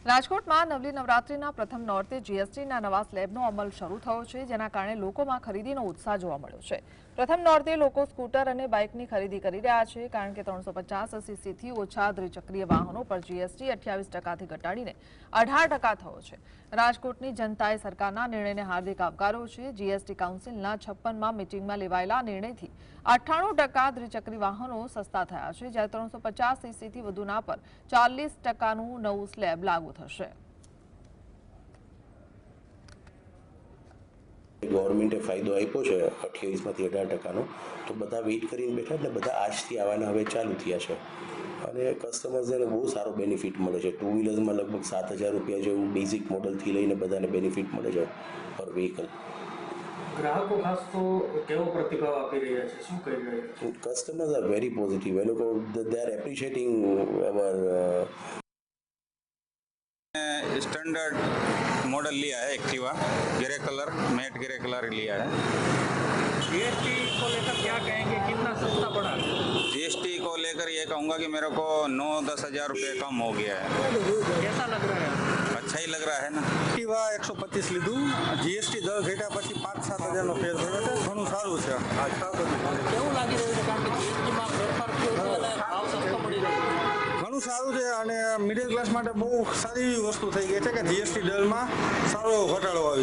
રાજકોટમાં નવલી નવરાત્રીના પ્રથમ નોરતે જીએસટીના નવા સ્લેબનો અમલ શરૂ થયો છે, જેના કારણે લોકોમાં ખરીદીનો ઉત્સાહ જોવા મળ્યો છે। પ્રથમ નોરતે લોકો સ્કૂટર અને બાઇકની ખરીદી કરી રહ્યા છે, કારણ કે 350 સીસીથી ઓછા દ્વિચક્રીય વાહનો પર જીએસટી 28%થી ઘટાડીને 18% થયો છે। રાજકોટની જનતાએ સરકારના નિર્ણયને હાર્દિક આવકાર્યો છે। જીએસટી કાઉન્સિલના 56માં મીટિંગમાં લેવાયેલા નિર્ણયથી 98% દ્વિચક્રી વાહનો સસ્તા થયા છે, જ્યારે 350 સીસીથી વધુના પર 40%નું નવું સ્લેબ લાગુ થશે। ગવર્મેન્ટે ફાયદો આપ્યો છે 28માંથી 18%નો, તો બધા વેઇટ કરીને બેઠા એટલે બધા આજથી આવવાના હવે ચાલુ થયા છે અને કસ્ટમર્સને બહુ સારો બેનિફિટ મળે છે। ટુ વ્હીલર્સમાં લગભગ 7,000 રૂપિયા જેવું બેઝિક મોડલથી લઈને બધાને બેનિફિટ મળે છે પર વ્હીકલ। ગ્રાહકો ખાસ તો કેવો પ્રતિભાવ આપી રહ્યા છે, શું કહી રહ્યા છે? Customers are very positive. એ લોકો they are appreciating our standard model लिया है Activa, grey colour, matte grey colour लिया है। जीएसटी को लेकर क्या कहेंगे, कितना सस्ता पड़ा? जीएसटी को लेकर ये कहूँगा कि मेरे को 9-10 हज़ार रुपये कम हो गया है। कैसा लग रहा है? अच्छा ही लग रहा है ना। एक्टिवा 125 લીધું, જીએસટી દર ઘટ્યા પછી 5-7 હજારનો ફેર થયો છે, ઘણું સારું છે। કેવું લાગી રહ્યું છે, કારણ કે જીએસટીમાં ફેરફાર થયો છે અને ભાવ સસ્તો મળી રહ્યો છે? ઘણું સારું છે અને મિડલ ક્લાસ માટે બહુ સારી એવી વસ્તુ થઈ ગઈ છે કે જીએસટી દરમાં સારો એવો ઘટાડો આવ્યો છે।